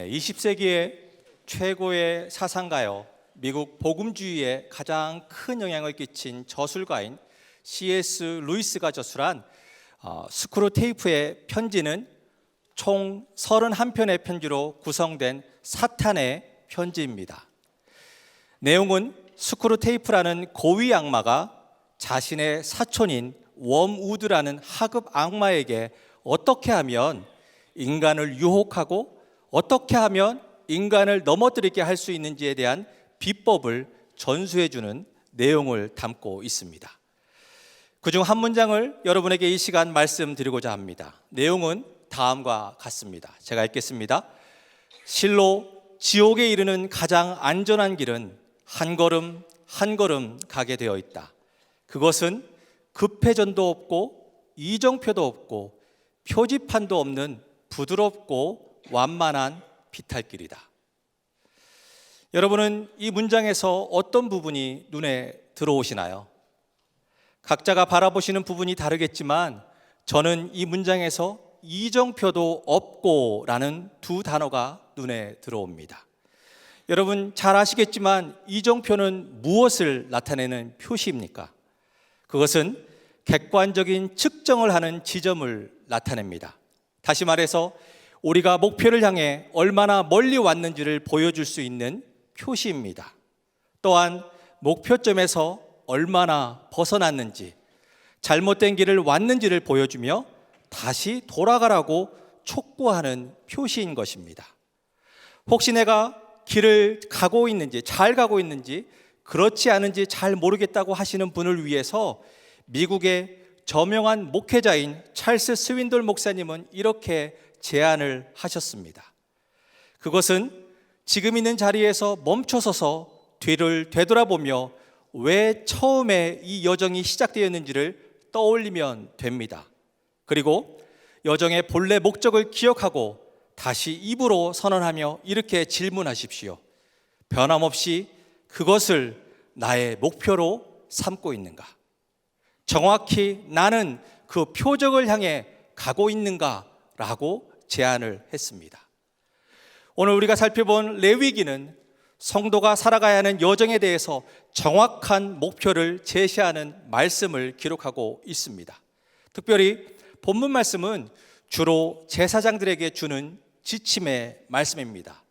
20세기의 최고의 사상가요, 미국 복음주의에 가장 큰 영향을 끼친 저술가인 C.S. 루이스가 저술한 스크루테이프의 편지는 총 31편의 편지로 구성된 사탄의 편지입니다. 내용은 스크루테이프라는 고위 악마가 자신의 사촌인 웜우드라는 하급 악마에게 어떻게 하면 인간을 유혹하고 어떻게 하면 인간을 넘어뜨리게 할 수 있는지에 대한 비법을 전수해주는 내용을 담고 있습니다. 그중 한 문장을 여러분에게 이 시간 말씀드리고자 합니다. 내용은 다음과 같습니다. 제가 읽겠습니다. 실로 지옥에 이르는 가장 안전한 길은 한 걸음 한 걸음 가게 되어 있다. 그것은 급회전도 없고 이정표도 없고 표지판도 없는 부드럽고 완만한 비탈길이다. 여러분은 이 문장에서 어떤 부분이 눈에 들어오시나요? 각자가 바라보시는 부분이 다르겠지만 저는 이 문장에서 이정표도 없고 라는 두 단어가 눈에 들어옵니다. 여러분 잘 아시겠지만 이정표는 무엇을 나타내는 표시입니까? 그것은 객관적인 측정을 하는 지점을 나타냅니다. 다시 말해서 우리가 목표를 향해 얼마나 멀리 왔는지를 보여줄 수 있는 표시입니다. 또한 목표점에서 얼마나 벗어났는지, 잘못된 길을 왔는지를 보여주며 다시 돌아가라고 촉구하는 표시인 것입니다. 혹시 내가 길을 가고 있는지, 잘 가고 있는지, 그렇지 않은지 잘 모르겠다고 하시는 분을 위해서 미국의 저명한 목회자인 찰스 스윈돌 목사님은 이렇게 제안을 하셨습니다. 그것은 지금 있는 자리에서 멈춰서서 뒤를 되돌아보며 왜 처음에 이 여정이 시작되었는지를 떠올리면 됩니다. 그리고 여정의 본래 목적을 기억하고 다시 입으로 선언하며 이렇게 질문하십시오. 변함없이 그것을 나의 목표로 삼고 있는가? 정확히 나는 그 표적을 향해 가고 있는가? 라고 제안을 했습니다. 오늘 우리가 살펴본 레위기는 성도가 살아가야 하는 여정에 대해서 정확한 목표를 제시하는 말씀을 기록하고 있습니다. 특별히 본문 말씀은 주로 제사장들에게 주는 지침의 말씀입니다.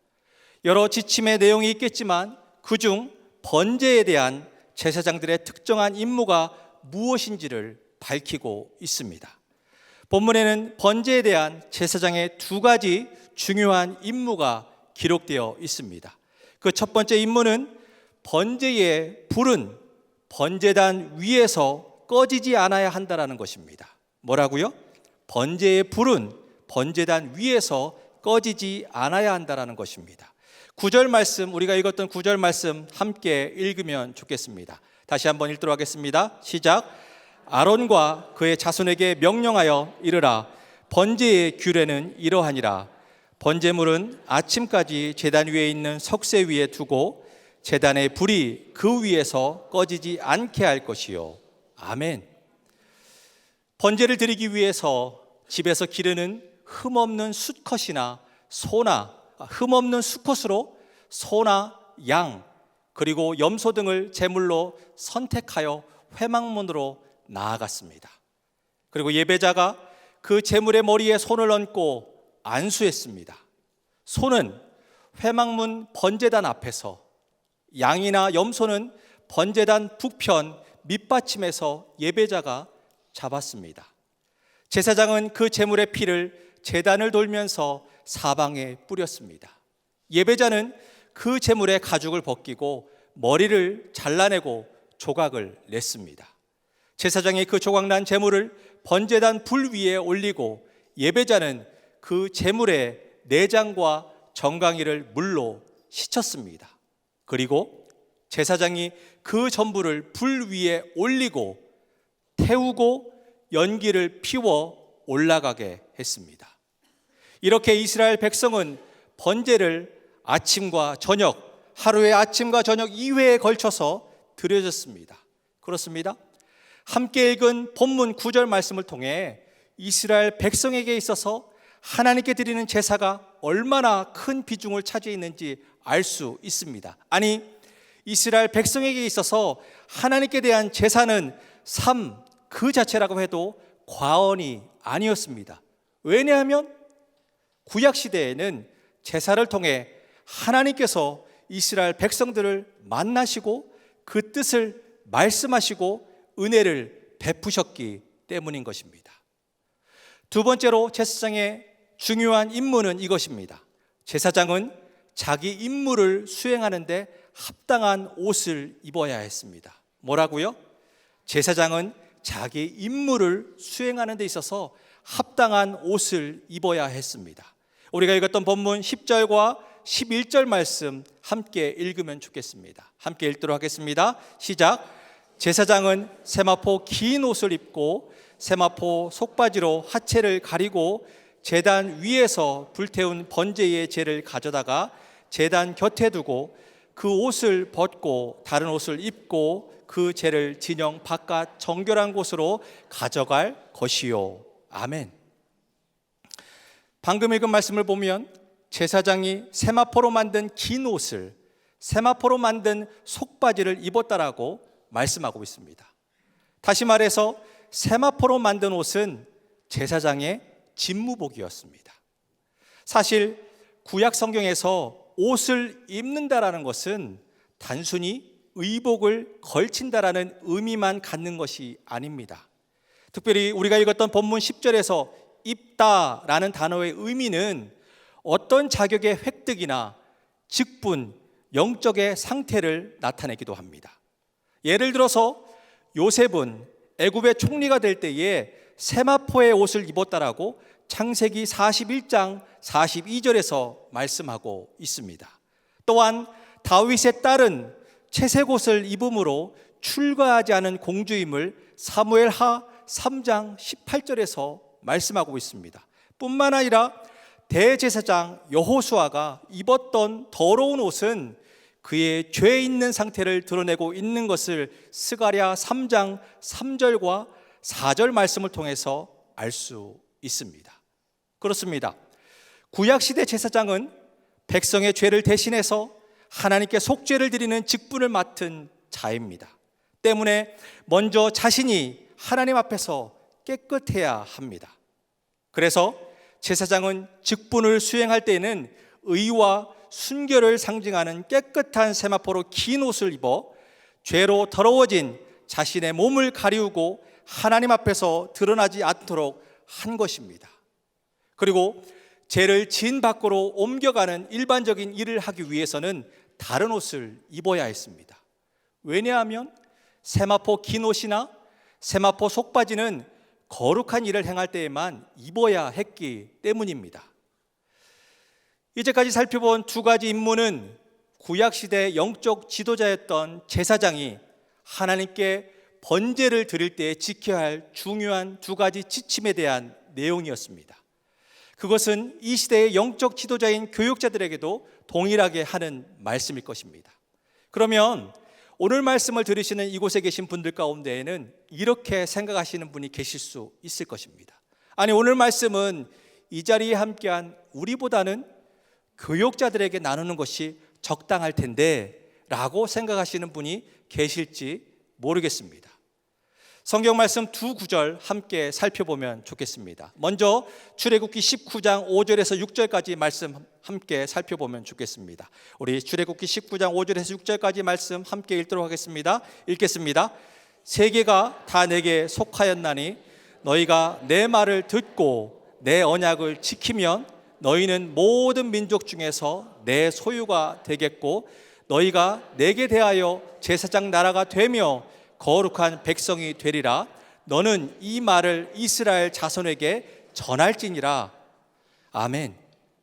여러 지침의 내용이 있겠지만 그중 번제에 대한 제사장들의 특정한 임무가 무엇인지를 밝히고 있습니다. 본문에는 번제에 대한 제사장의 두 가지 중요한 임무가 기록되어 있습니다. 그 첫 번째 임무는 번제의 불은 번제단 위에서 꺼지지 않아야 한다는 것입니다. 뭐라고요? 번제의 불은 번제단 위에서 꺼지지 않아야 한다는 것입니다. 9절 말씀, 우리가 읽었던 9절 말씀 함께 읽으면 좋겠습니다. 다시 한번 읽도록 하겠습니다. 시작. 아론과 그의 자손에게 명령하여 이르라. 번제의 규례는 이러하니라. 번제물은 아침까지 제단 위에 있는 석쇠 위에 두고 제단의 불이 그 위에서 꺼지지 않게 할 것이요. 아멘. 번제를 드리기 위해서 집에서 기르는 흠없는 수컷이나 소나 흠없는 수컷으로 소나 양 그리고 염소 등을 제물로 선택하여 회막문으로 나아갔습니다. 그리고 예배자가 그 제물의 머리에 손을 얹고 안수했습니다. 소는 회막문 번제단 앞에서, 양이나 염소는 번제단 북편 밑받침에서 예배자가 잡았습니다. 제사장은 그 제물의 피를 제단을 돌면서 사방에 뿌렸습니다. 예배자는 그 제물의 가죽을 벗기고 머리를 잘라내고 조각을 냈습니다. 제사장이 그 조각난 제물을 번제단 불 위에 올리고 예배자는 그 제물의 내장과 정강이를 물로 씻었습니다. 그리고 제사장이 그 전부를 불 위에 올리고 태우고 연기를 피워 올라가게 했습니다. 이렇게 이스라엘 백성은 번제를 아침과 저녁, 하루의 아침과 저녁 2회에 걸쳐서 드려졌습니다. 그렇습니다. 함께 읽은 본문 9절 말씀을 통해 이스라엘 백성에게 있어서 하나님께 드리는 제사가 얼마나 큰 비중을 차지했는지 알 수 있습니다. 아니, 이스라엘 백성에게 있어서 하나님께 대한 제사는 삶 그 자체라고 해도 과언이 아니었습니다. 왜냐하면 구약 시대에는 제사를 통해 하나님께서 이스라엘 백성들을 만나시고 그 뜻을 말씀하시고 은혜를 베푸셨기 때문인 것입니다. 두 번째로 제사장의 중요한 임무는 이것입니다. 제사장은 자기 임무를 수행하는데 합당한 옷을 입어야 했습니다. 뭐라고요? 제사장은 자기 임무를 수행하는 데 있어서 합당한 옷을 입어야 했습니다. 우리가 읽었던 본문 10절과 11절 말씀 함께 읽으면 좋겠습니다. 함께 읽도록 하겠습니다. 시작. 제사장은 세마포 긴 옷을 입고 세마포 속바지로 하체를 가리고 제단 위에서 불태운 번제의 재를 가져다가 제단 곁에 두고 그 옷을 벗고 다른 옷을 입고 그 재를 진영 바깥 정결한 곳으로 가져갈 것이요. 아멘. 방금 읽은 말씀을 보면 제사장이 세마포로 만든 긴 옷을, 세마포로 만든 속바지를 입었다라고 말씀하고 있습니다. 다시 말해서 세마포로 만든 옷은 제사장의 직무복이었습니다. 사실 구약 성경에서 옷을 입는다라는 것은 단순히 의복을 걸친다라는 의미만 갖는 것이 아닙니다. 특별히 우리가 읽었던 본문 10절에서 입다라는 단어의 의미는 어떤 자격의 획득이나 직분, 영적의 상태를 나타내기도 합니다. 예를 들어서 요셉은 애굽의 총리가 될 때에 세마포의 옷을 입었다라고 창세기 41장 42절에서 말씀하고 있습니다. 또한 다윗의 딸은 채색 옷을 입음으로 출가하지 않은 공주임을 사무엘하 3장 18절에서 말씀하고 있습니다. 뿐만 아니라 대제사장 여호수아가 입었던 더러운 옷은 그의 죄 있는 상태를 드러내고 있는 것을 스가랴 3장 3절과 4절 말씀을 통해서 알 수 있습니다. 그렇습니다. 구약시대 제사장은 백성의 죄를 대신해서 하나님께 속죄를 드리는 직분을 맡은 자입니다. 때문에 먼저 자신이 하나님 앞에서 깨끗해야 합니다. 그래서 제사장은 직분을 수행할 때에는 의와 순결을 상징하는 깨끗한 세마포로 긴 옷을 입어 죄로 더러워진 자신의 몸을 가리우고 하나님 앞에서 드러나지 않도록 한 것입니다. 그리고 죄를 진 밖으로 옮겨가는 일반적인 일을 하기 위해서는 다른 옷을 입어야 했습니다. 왜냐하면 세마포 긴 옷이나 세마포 속바지는 거룩한 일을 행할 때에만 입어야 했기 때문입니다. 이제까지 살펴본 두 가지 임무는 구약시대 영적 지도자였던 제사장이 하나님께 번제를 드릴 때 지켜야 할 중요한 두 가지 지침에 대한 내용이었습니다. 그것은 이 시대의 영적 지도자인 교육자들에게도 동일하게 하는 말씀일 것입니다. 그러면 오늘 말씀을 들으시는 이곳에 계신 분들 가운데에는 이렇게 생각하시는 분이 계실 수 있을 것입니다. 아니, 오늘 말씀은 이 자리에 함께한 우리보다는 교육자들에게 나누는 것이 적당할 텐데 라고 생각하시는 분이 계실지 모르겠습니다. 성경 말씀 두 구절 함께 살펴보면 좋겠습니다. 먼저 출애굽기 19장 5절에서 6절까지 말씀 함께 살펴보면 좋겠습니다. 우리 출애굽기 19장 5절에서 6절까지 말씀 함께 읽도록 하겠습니다. 읽겠습니다. 세계가 다 내게 속하였나니 너희가 내 말을 듣고 내 언약을 지키면 너희는 모든 민족 중에서 내 소유가 되겠고 너희가 내게 대하여 제사장 나라가 되며 거룩한 백성이 되리라. 너는 이 말을 이스라엘 자손에게 전할지니라. 아멘.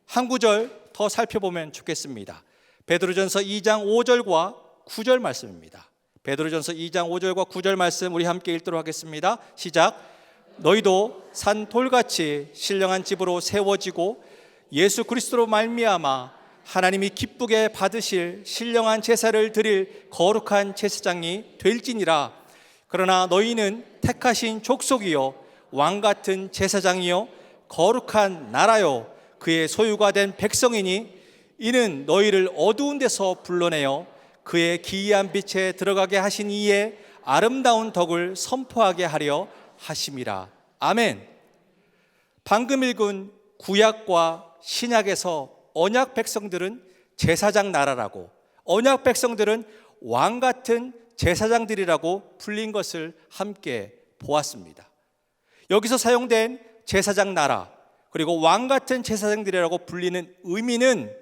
한 구절 더 살펴보면 좋겠습니다. 베드로전서 2장 5절과 9절 말씀입니다. 베드로전서 2장 5절과 9절 말씀 우리 함께 읽도록 하겠습니다. 시작. 너희도 산 돌같이 신령한 집으로 세워지고 예수 그리스도로 말미암아 하나님이 기쁘게 받으실 신령한 제사를 드릴 거룩한 제사장이 될지니라. 그러나 너희는 택하신 족속이요 왕 같은 제사장이요 거룩한 나라요 그의 소유가 된 백성이니 이는 너희를 어두운 데서 불러내어 그의 기이한 빛에 들어가게 하신 이의 아름다운 덕을 선포하게 하려 하심이라. 아멘. 방금 읽은 구약과 신약에서 언약 백성들은 제사장 나라라고, 언약 백성들은 왕 같은 제사장들이라고 불린 것을 함께 보았습니다. 여기서 사용된 제사장 나라 그리고 왕 같은 제사장들이라고 불리는 의미는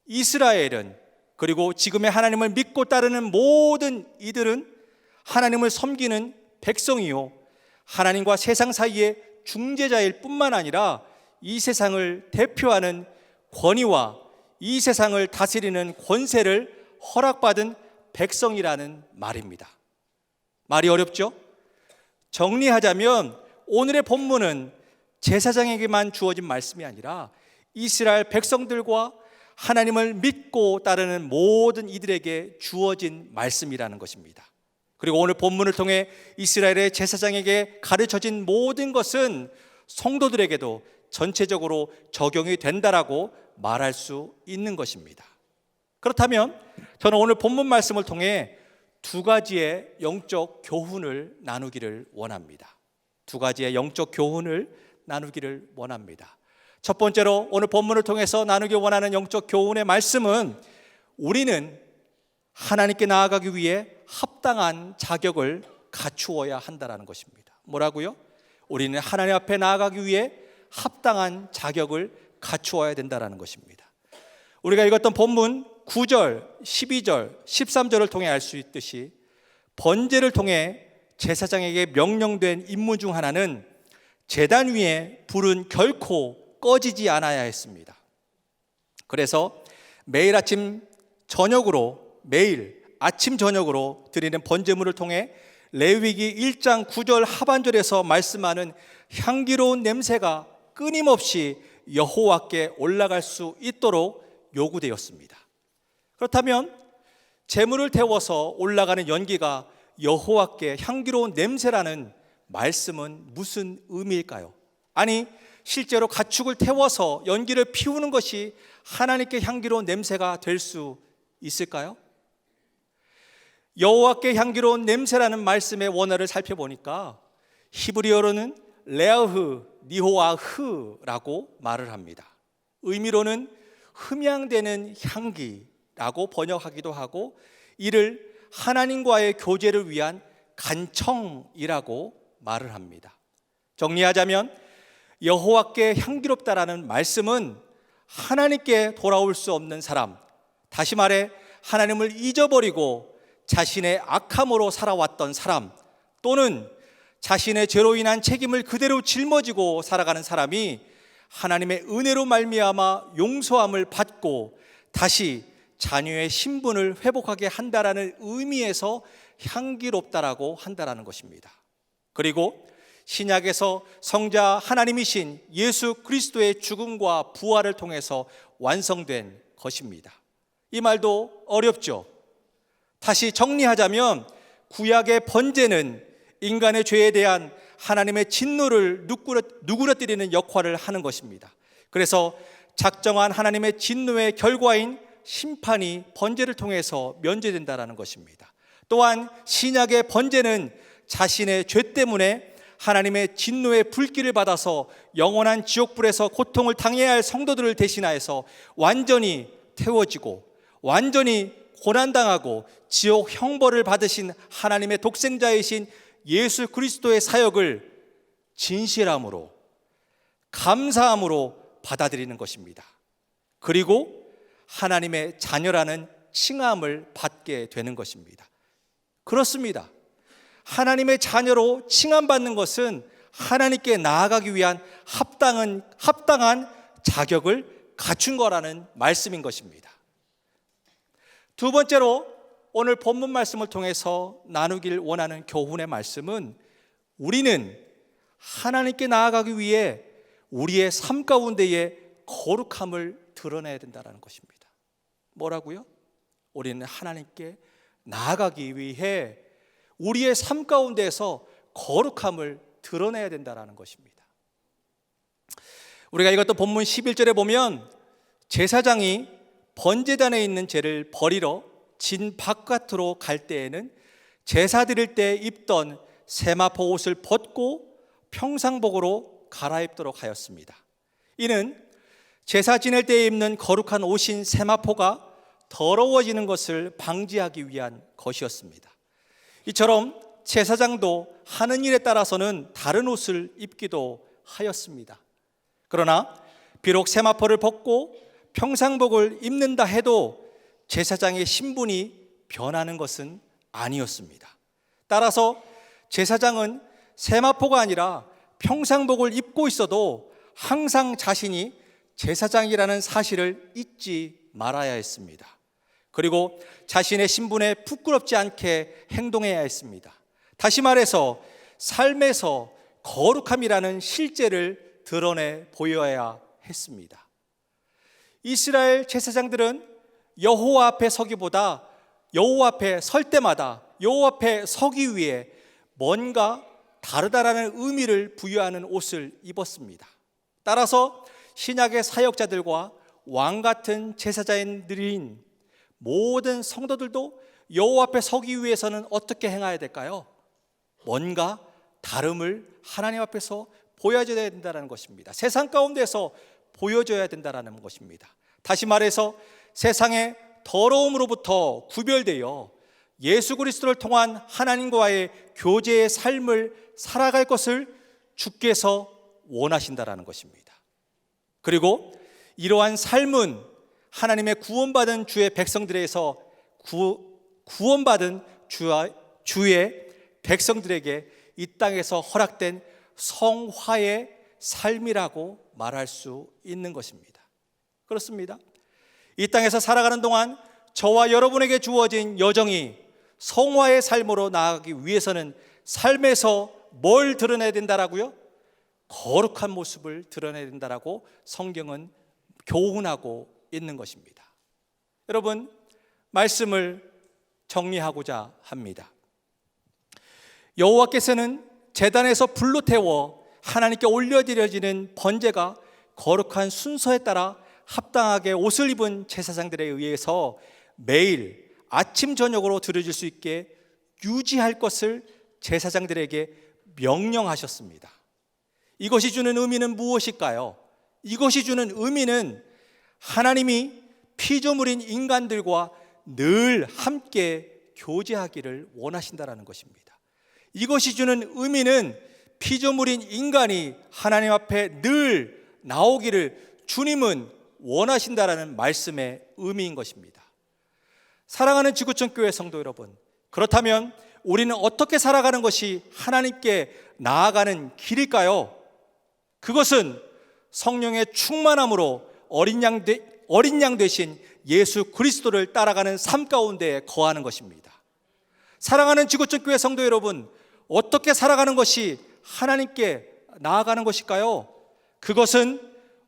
이스라엘은, 그리고 지금의 하나님을 믿고 따르는 모든 이들은 하나님을 섬기는 백성이요, 하나님과 세상 사이의 중재자일 뿐만 아니라 이 세상을 대표하는 권위와 이 세상을 다스리는 권세를 허락받은 백성이라는 말입니다. 말이 어렵죠? 정리하자면 오늘의 본문은 제사장에게만 주어진 말씀이 아니라 이스라엘 백성들과 하나님을 믿고 따르는 모든 이들에게 주어진 말씀이라는 것입니다. 그리고 오늘 본문을 통해 이스라엘의 제사장에게 가르쳐진 모든 것은 성도들에게도 전체적으로 적용이 된다라고 말할 수 있는 것입니다. 그렇다면 저는 오늘 본문 말씀을 통해 두 가지의 영적 교훈을 나누기를 원합니다. 두 가지의 영적 교훈을 나누기를 원합니다. 첫 번째로 오늘 본문을 통해서 나누기 원하는 영적 교훈의 말씀은 우리는 하나님께 나아가기 위해 합당한 자격을 갖추어야 한다는 것입니다. 뭐라고요? 우리는 하나님 앞에 나아가기 위해 합당한 자격을 갖추어야 된다는 것입니다. 우리가 읽었던 본문 9절, 12절, 13절을 통해 알 수 있듯이 번제를 통해 제사장에게 명령된 임무 중 하나는 제단 위에 불은 결코 꺼지지 않아야 했습니다. 그래서 매일 아침 저녁으로 드리는 번제물을 통해 레위기 1장 9절 하반절에서 말씀하는 향기로운 냄새가 끊임없이 여호와께 올라갈 수 있도록 요구되었습니다. 그렇다면 제물을 태워서 올라가는 연기가 여호와께 향기로운 냄새라는 말씀은 무슨 의미일까요? 아니, 실제로 가축을 태워서 연기를 피우는 것이 하나님께 향기로운 냄새가 될 수 있을까요? 여호와께 향기로운 냄새라는 말씀의 원어를 살펴보니까 히브리어로는 레아흐 니호아흐라고 말을 합니다. 의미로는 흠양되는 향기라고 번역하기도 하고, 이를 하나님과의 교제를 위한 간청이라고 말을 합니다. 정리하자면 여호와께 향기롭다라는 말씀은 하나님께 돌아올 수 없는 사람, 다시 말해 하나님을 잊어버리고 자신의 악함으로 살아왔던 사람, 또는 자신의 죄로 인한 책임을 그대로 짊어지고 살아가는 사람이 하나님의 은혜로 말미암아 용서함을 받고 다시 자녀의 신분을 회복하게 한다라는 의미에서 향기롭다라고 한다라는 것입니다. 그리고 신약에서 성자 하나님이신 예수 그리스도의 죽음과 부활을 통해서 완성된 것입니다. 이 말도 어렵죠. 다시 정리하자면 구약의 번제는 인간의 죄에 대한 하나님의 진노를 누그러뜨리는 역할을 하는 것입니다. 그래서 작정한 하나님의 진노의 결과인 심판이 번제를 통해서 면제된다는 것입니다. 또한 신약의 번제는 자신의 죄 때문에 하나님의 진노의 불길을 받아서 영원한 지옥불에서 고통을 당해야 할 성도들을 대신하여서 완전히 태워지고 완전히 고난당하고 지옥 형벌을 받으신 하나님의 독생자이신 예수 그리스도의 사역을 진실함으로 감사함으로 받아들이는 것입니다. 그리고 하나님의 자녀라는 칭함을 받게 되는 것입니다. 그렇습니다. 하나님의 자녀로 칭함받는 것은 하나님께 나아가기 위한 합당한 자격을 갖춘 거라는 말씀인 것입니다. 두 번째로 오늘 본문 말씀을 통해서 나누길 원하는 교훈의 말씀은 우리는 하나님께 나아가기 위해 우리의 삶 가운데에 거룩함을 드러내야 된다는 것입니다. 뭐라고요? 우리는 하나님께 나아가기 위해 우리의 삶 가운데에서 거룩함을 드러내야 된다는 것입니다. 우리가 읽었던 본문 11절에 보면 제사장이 번제단에 있는 재를 버리러 진 바깥으로 갈 때에는 제사 드릴 때 입던 세마포 옷을 벗고 평상복으로 갈아입도록 하였습니다. 이는 제사 지낼 때에 입는 거룩한 옷인 세마포가 더러워지는 것을 방지하기 위한 것이었습니다. 이처럼 제사장도 하는 일에 따라서는 다른 옷을 입기도 하였습니다. 그러나 비록 세마포를 벗고 평상복을 입는다 해도 제사장의 신분이 변하는 것은 아니었습니다. 따라서 제사장은 세마포가 아니라 평상복을 입고 있어도 항상 자신이 제사장이라는 사실을 잊지 말아야 했습니다. 그리고 자신의 신분에 부끄럽지 않게 행동해야 했습니다. 다시 말해서 삶에서 거룩함이라는 실제를 드러내 보여야 했습니다. 이스라엘 제사장들은 여호와 앞에 서기보다 여호와 앞에 설 때마다 여호와 앞에 서기 위해 뭔가 다르다라는 의미를 부여하는 옷을 입었습니다. 따라서 신약의 사역자들과 왕 같은 제사장들인 모든 성도들도 여호와 앞에 서기 위해서는 어떻게 행해야 될까요? 뭔가 다름을 하나님 앞에서 보여줘야 된다는 것입니다. 세상 가운데서 보여줘야 된다는 것입니다. 다시 말해서 세상의 더러움으로부터 구별되어 예수 그리스도를 통한 하나님과의 교제의 삶을 살아갈 것을 주께서 원하신다는 것입니다. 그리고 이러한 삶은 하나님의 구원받은 주의 백성들에서 구원받은 주의 백성들에게 이 땅에서 허락된 성화의 삶이라고 말할 수 있는 것입니다. 그렇습니다. 이 땅에서 살아가는 동안 저와 여러분에게 주어진 여정이 성화의 삶으로 나아가기 위해서는 삶에서 뭘 드러내야 된다라고요? 거룩한 모습을 드러내야 된다라고 성경은 교훈하고 있는 것입니다. 여러분, 말씀을 정리하고자 합니다. 여호와께서는 제단에서 불로 태워 하나님께 올려드려지는 번제가 거룩한 순서에 따라 합당하게 옷을 입은 제사장들에 의해서 매일 아침 저녁으로 드려질 수 있게 유지할 것을 제사장들에게 명령하셨습니다. 이것이 주는 의미는 무엇일까요? 이것이 주는 의미는 하나님이 피조물인 인간들과 늘 함께 교제하기를 원하신다는 것입니다. 이것이 주는 의미는 피조물인 인간이 하나님 앞에 늘 나오기를 주님은 원하신다라는 말씀의 의미인 것입니다. 사랑하는 지구촌 교회 성도 여러분, 그렇다면 우리는 어떻게 살아가는 것이 하나님께 나아가는 길일까요? 그것은 성령의 충만함으로 어린 양 되신 예수 그리스도를 따라가는 삶 가운데 거하는 것입니다. 사랑하는 지구촌 교회 성도 여러분, 어떻게 살아가는 것이 하나님께 나아가는 것일까요? 그것은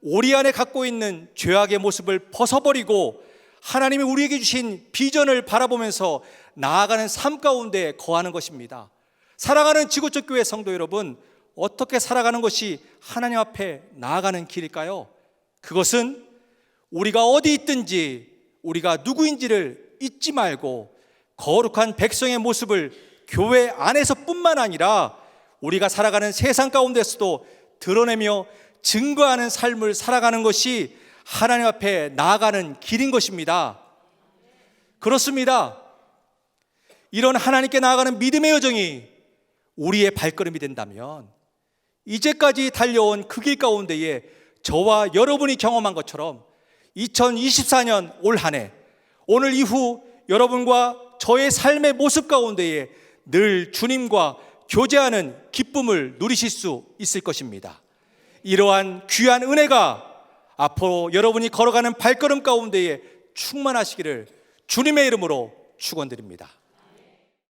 우리 안에 갖고 있는 죄악의 모습을 벗어버리고 하나님이 우리에게 주신 비전을 바라보면서 나아가는 삶 가운데 거하는 것입니다. 사랑하는 지구촌 교회 성도 여러분, 어떻게 살아가는 것이 하나님 앞에 나아가는 길일까요? 그것은 우리가 어디 있든지 우리가 누구인지를 잊지 말고 거룩한 백성의 모습을 교회 안에서뿐만 아니라 우리가 살아가는 세상 가운데서도 드러내며 증거하는 삶을 살아가는 것이 하나님 앞에 나아가는 길인 것입니다. 그렇습니다. 이런 하나님께 나아가는 믿음의 여정이 우리의 발걸음이 된다면 이제까지 달려온 그 길 가운데에 저와 여러분이 경험한 것처럼 2024년 올 한 해 오늘 이후 여러분과 저의 삶의 모습 가운데에 늘 주님과 교제하는 기쁨을 누리실 수 있을 것입니다. 이러한 귀한 은혜가 앞으로 여러분이 걸어가는 발걸음 가운데에 충만하시기를 주님의 이름으로 축원드립니다.